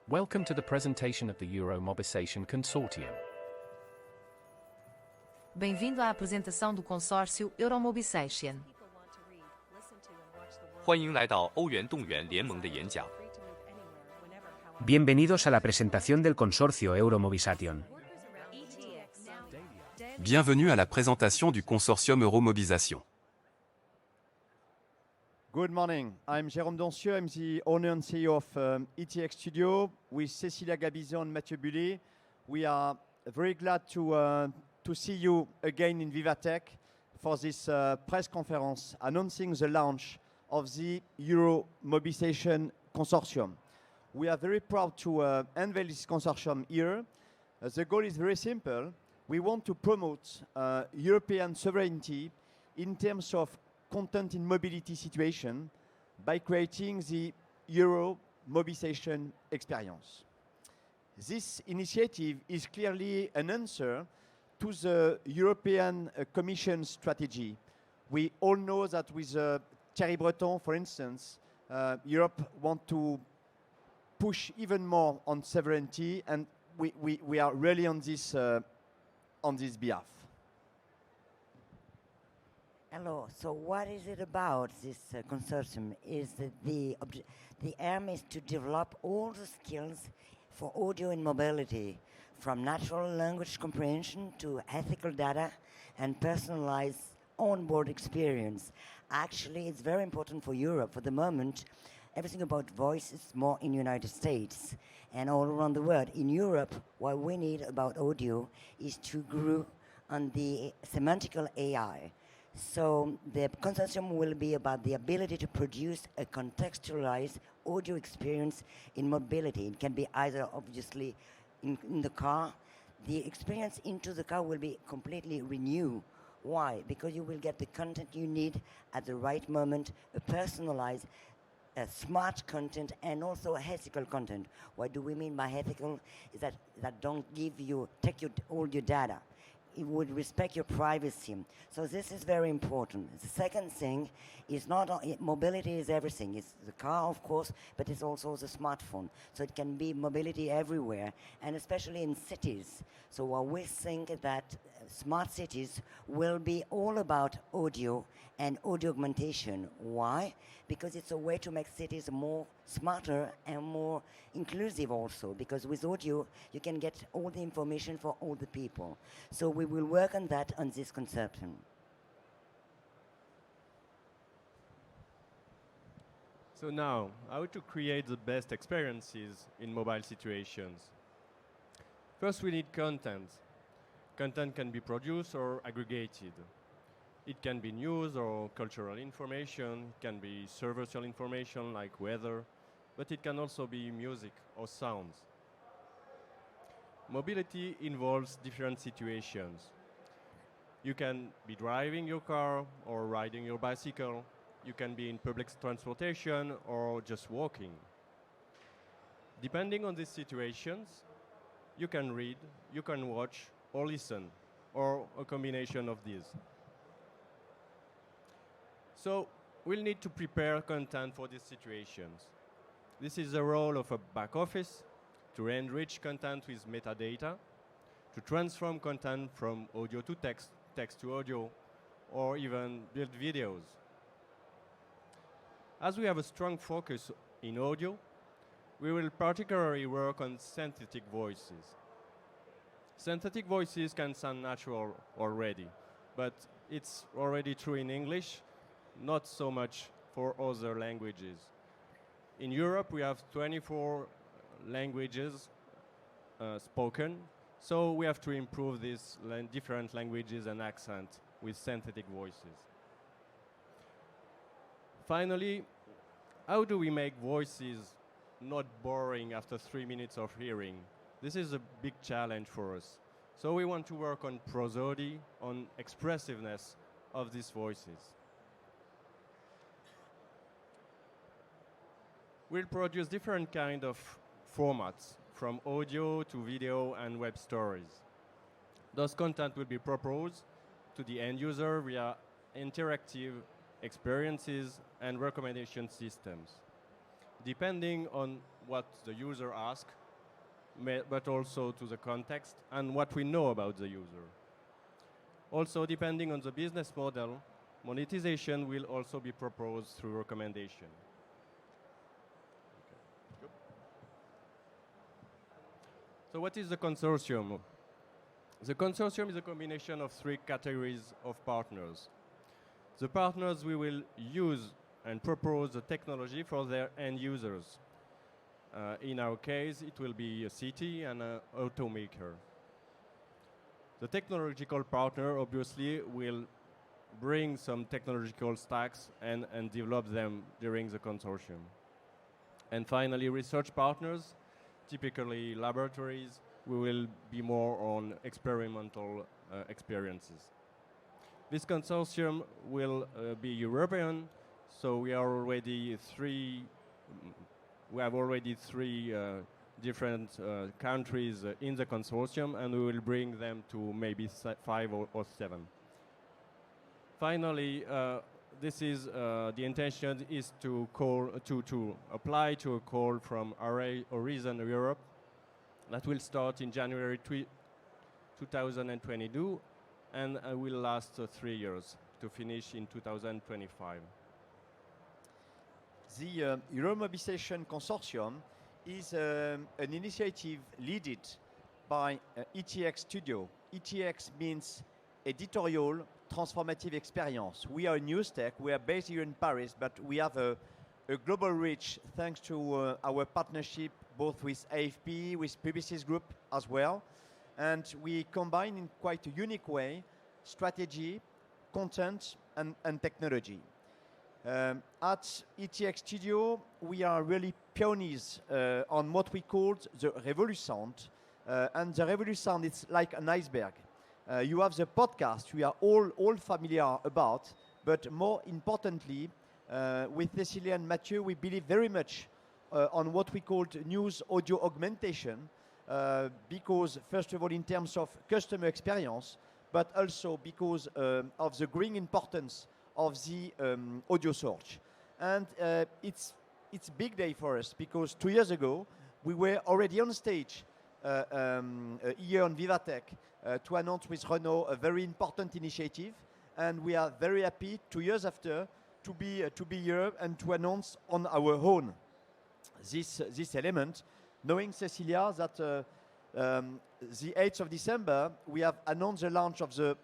Welcome to the presentation of the Euro Mobisation Consortium. Bem-vindo à apresentação do consórcio Euro Mobisation. 欢迎来到欧元动员联盟的演讲。 Bienvenidos a la presentación del consorcio Euro Mobisation. Bienvenue à la présentation du consortium Euro Mobisation. Good morning. I'm Jerome Doncieux. I'm the owner and CEO of ETX Studio. With Cécilia Gabizon and Mathieu Bully, we are very glad to see you again in Vivatech for this press conference announcing the launch of the Euro Mobisation Consortium. We are very proud to unveil this consortium here. The goal is very simple. We want to promote European sovereignty in terms of content in mobility situation by creating the Euro Mobisation experience. This initiative is clearly an answer to the European Commission strategy. We all know that with Thierry Breton, for instance, Europe wants to push even more on sovereignty, and we are really on this behalf. Hello. So what is it about this consortium? Is that the aim is to develop all the skills for audio and mobility, from natural language comprehension to ethical data and personalized onboard experience. Actually, it's very important for Europe. For the moment, everything about voice is more in the United States and all around the world. In Europe, what we need about audio is to grow on the semantical AI. So the consortium will be about the ability to produce a contextualized audio experience in mobility. It can be either obviously in the car. The experience into the car will be completely renewed. Why? Because you will get the content you need at the right moment, a personalized, smart content, and also ethical content. What do we mean by ethical? Is that don't take all your data. It would respect your privacy. So this is very important. The second thing is mobility is everything. It's the car, of course, but it's also the smartphone. So it can be mobility everywhere, and especially in cities. So what we think that smart cities will be all about audio and audio augmentation. Why? Because it's a way to make cities more smarter and more inclusive also, because with audio you can get all the information for all the people. So we will work on that on this consortium. So now, how to create the best experiences in mobile situations? First, we need content. Content can be produced or aggregated. It can be news or cultural information, it can be servicial information like weather, but it can also be music or sounds. Mobility involves different situations. You can be driving your car or riding your bicycle. You can be in public transportation or just walking. Depending on these situations, you can read, you can watch, or listen, or a combination of these. So we'll need to prepare content for these situations. This is the role of a back office, to enrich content with metadata, to transform content from audio to text, text to audio, or even build videos. As we have a strong focus in audio, we will particularly work on synthetic voices. Synthetic voices can sound natural already, but it's already true in English, not so much for other languages. In Europe, we have 24 languages spoken, so we have to improve these different languages and accents with synthetic voices. Finally, how do we make voices not boring after 3 minutes of hearing? This is a big challenge for us. So we want to work on prosody, on expressiveness of these voices. We'll produce different kind of formats, from audio to video and web stories. Those content will be proposed to the end user via interactive experiences and recommendation systems. Depending on what the user asks, but also to the context and what we know about the user. Also, depending on the business model, monetization will also be proposed through recommendation. So what is the consortium? The consortium is a combination of three categories of partners. The partners we will use and propose the technology for their end users. In our case, it will be a city and an automaker. The technological partner obviously will bring some technological stacks and develop them during the consortium. And finally, research partners, typically laboratories, we will be more on experimental experiences. This consortium will be European, so we have already three different countries in the consortium, and we will bring them to maybe 5 or 7. Finally, this is the intention is to apply to a call from Horizon Europe that will start in January 2022 and will last 3 years to finish in 2025. The Euro Mobisation Consortium is an initiative led by ETX Studio. ETX means editorial transformative experience. We are news tech. We are based here in Paris, but we have a global reach thanks to our partnership both with AFP, with Publicis Group as well. And we combine in quite a unique way strategy, content, and technology. At ETX Studio, we are really pioneers on what we call the REVOLU'SOUND. And the REVOLU'SOUND is like an iceberg. You have the podcast we are all familiar about, but more importantly, with Cecilia and Mathieu, we believe very much on what we call news audio augmentation, because first of all, in terms of customer experience, but also because of the growing importance of the audio search. And it's a big day for us because 2 years ago, we were already on stage here on Vivatech to announce with Renault a very important initiative. And we are very happy 2 years after to be here and to announce on our own this element, knowing, Cecilia, that the 8th of December, we have announced the launch of the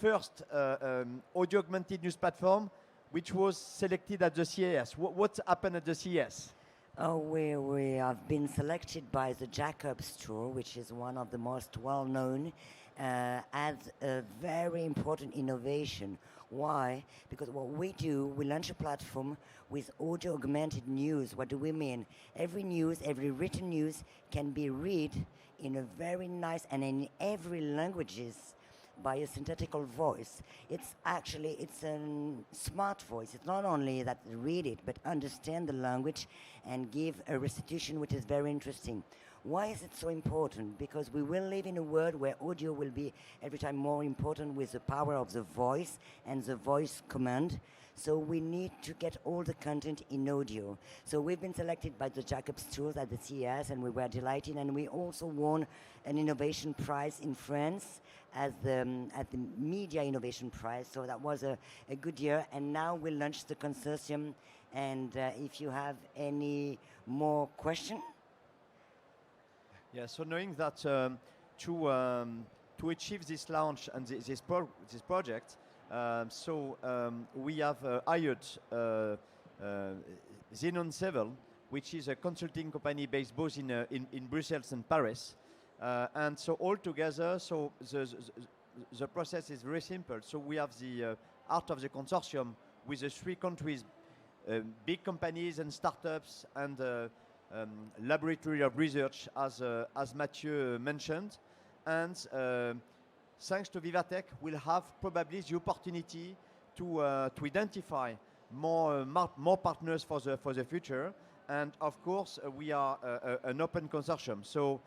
first audio augmented news platform, which was selected at the CES. What happened at the CES? Oh, we have been selected by the Jacobs Tour, which is one of the most well-known, as a very important innovation. Why? Because what we do, we launch a platform with audio augmented news. What do we mean? Every news, every written news can be read in a very nice and in every languages by a synthetical voice. It's a smart voice. It's not only that read it, but understand the language and give a restitution which is very interesting. Why is it so important? Because we will live in a world where audio will be every time more important with the power of the voice and the voice command. So we need to get all the content in audio. So we've been selected by the Jacobs Tours at the CES, and we were delighted. And we also won an innovation prize in France at the Media Innovation Prize. So that was a good year. And now we'll launch the consortium. And if you have any more questions. Yeah, so knowing that to achieve this launch and this project, we have hired ZENON 7, which is a consulting company based both in Brussels and Paris. And so all together, so the process is very simple. So we have the heart of the consortium with the 3 countries, big companies and startups and laboratory of research, as Mathieu mentioned. And thanks to Vivatech, we'll have probably the opportunity to identify more partners for the future. And of course, we are an open consortium. So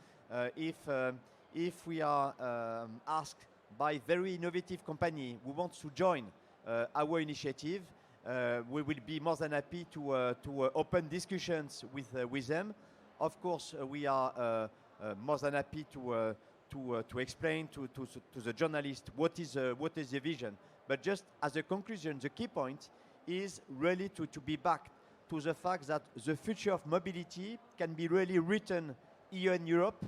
if we are asked by very innovative company who wants to join our initiative, we will be more than happy to open discussions with them. Of course, we are more than happy to explain to the journalist what is the vision. But just as a conclusion, the key point is really to be back to the fact that the future of mobility can be really written here in Europe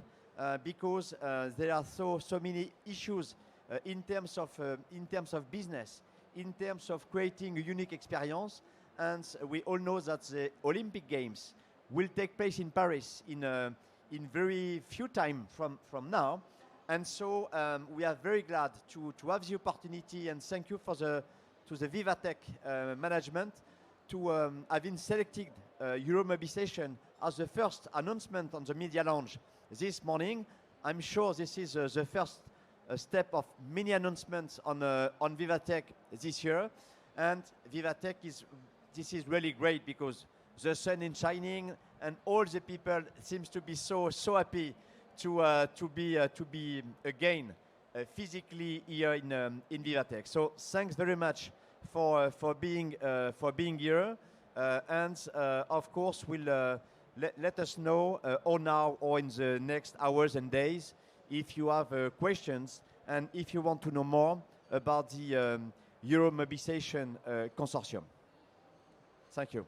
because there are so many issues in terms of business, in terms of creating a unique experience. And we all know that the Olympic Games will take place in Paris in very few time from now. And so we are very glad to have the opportunity, and thank you to the Vivatech management to have been selected Euro Mobisation as the first announcement on the media launch this morning. I'm sure this is the first step of many announcements on Vivatech this year. And Vivatech this is really great because the sun is shining and all the people seems to be so happy to be again physically here in Vivatech. So thanks very much for being here, and of course will let us know or now or in the next hours and days if you have questions and if you want to know more about the Euro Mobisation consortium. Thank you.